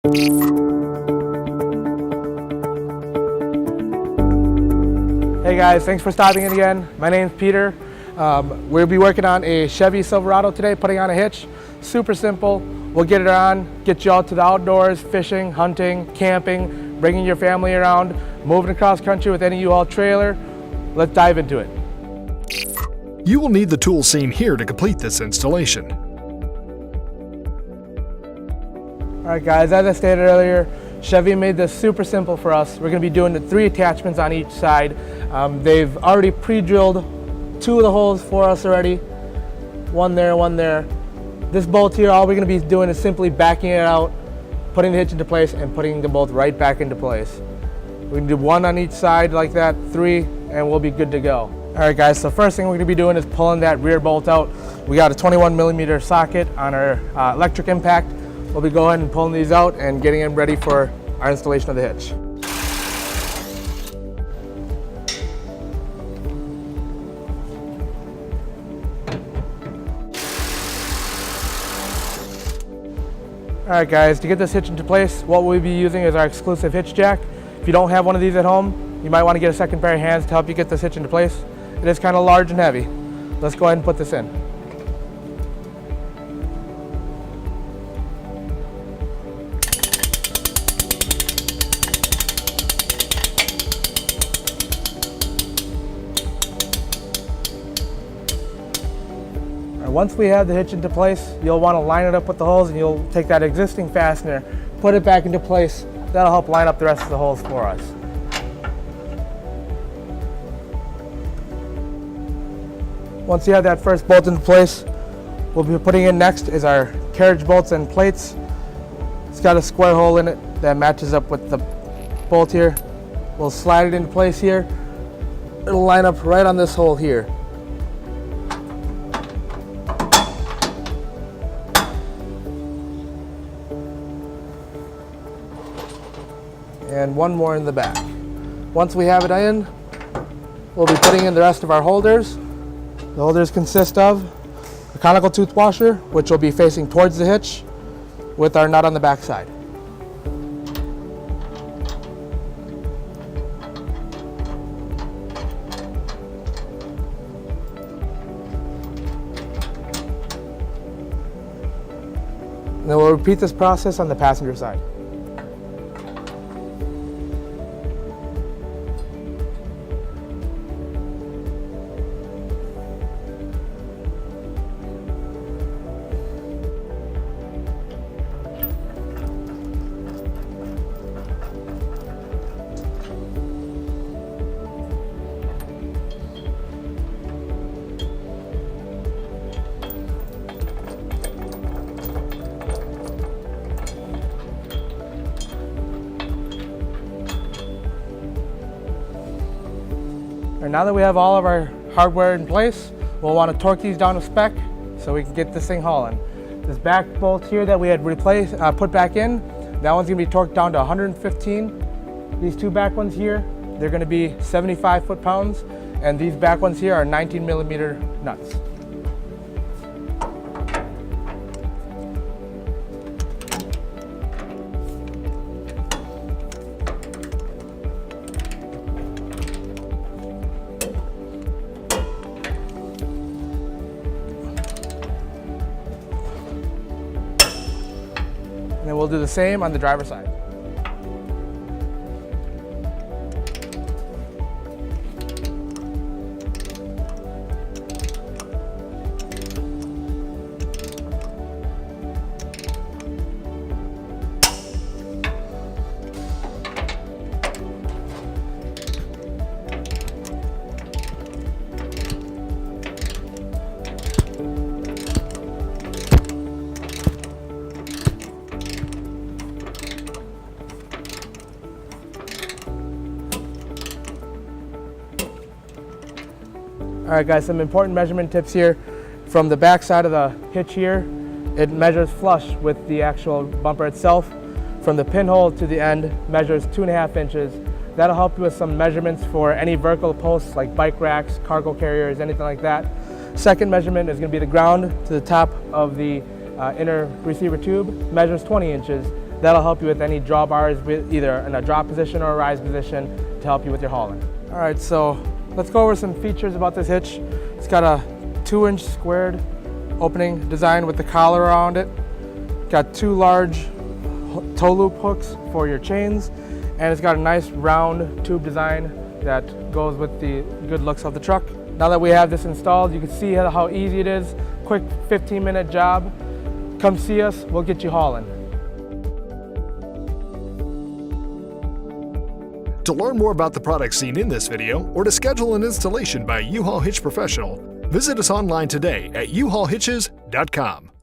Hey guys, thanks for stopping in again. My name's Peter. We'll be working on a Chevy Silverado today, putting on a hitch. Super simple. We'll get it on, get you out to the outdoors, fishing, hunting, camping, bringing your family around, moving across country with any U-Haul trailer. Let's dive into it. You will need the tools seen here to complete this installation. All right guys, as I stated earlier, Chevy made this super simple for us. We're going to be doing the 3 attachments on each side. They've already pre-drilled 2 of the holes for us already. One there, one there. This bolt here, all we're going to be doing is simply backing it out, putting the hitch into place, and putting the bolt right back into place. We can do 1 on each side like that, 3, and we'll be good to go. All right guys, so first thing we're going to be doing is pulling that rear bolt out. We got a 21mm socket on our electric impact. We'll be going and pulling these out and getting them ready for our installation of the hitch. All right guys, to get this hitch into place, what we'll be using is our exclusive hitch jack. If you don't have one of these at home, you might want to get a second pair of hands to help you get this hitch into place. It is kind of large and heavy. Let's go ahead and put this in. Once we have the hitch into place, you'll want to line it up with the holes, and you'll take that existing fastener, put it back into place. That'll help line up the rest of the holes for us. Once you have that first bolt into place, we'll be putting in next is our carriage bolts and plates. It's got a square hole in it that matches up with the bolt here. We'll slide it into place here. It'll line up right on this hole here. And 1 more in the back. Once we have it in, we'll be putting in the rest of our holders. The holders consist of a conical tooth washer, which will be facing towards the hitch with our nut on the back side. And then we'll repeat this process on the passenger side. And now that we have all of our hardware in place, we'll want to torque these down to spec so we can get this thing hauling. This back bolt here that we had put back in, that one's going to be torqued down to 115. These 2 back ones here, they're going to be 75 foot-pounds, and these back ones here are 19mm nuts. And then we'll do the same on the driver's side. All right guys, some important measurement tips here. From the back side of the hitch here, it measures flush with the actual bumper itself. From the pinhole to the end, measures 2.5 inches. That'll help you with some measurements for any vertical posts like bike racks, cargo carriers, anything like that. Second measurement is going to be the ground to the top of the inner receiver tube, measures 20 inches. That'll help you with any drawbars, either in a drop position or a rise position, to help you with your hauling. All right, so let's go over some features about this hitch. It's got a 2-inch squared opening design with the collar around it. Got 2 large toe loop hooks for your chains, and it's got a nice round tube design that goes with the good looks of the truck. Now that we have this installed, you can see how easy it is. Quick 15-minute job. Come see us, we'll get you hauling. To learn more about the products seen in this video, or to schedule an installation by U-Haul Hitch Professional, visit us online today at uhaulhitches.com.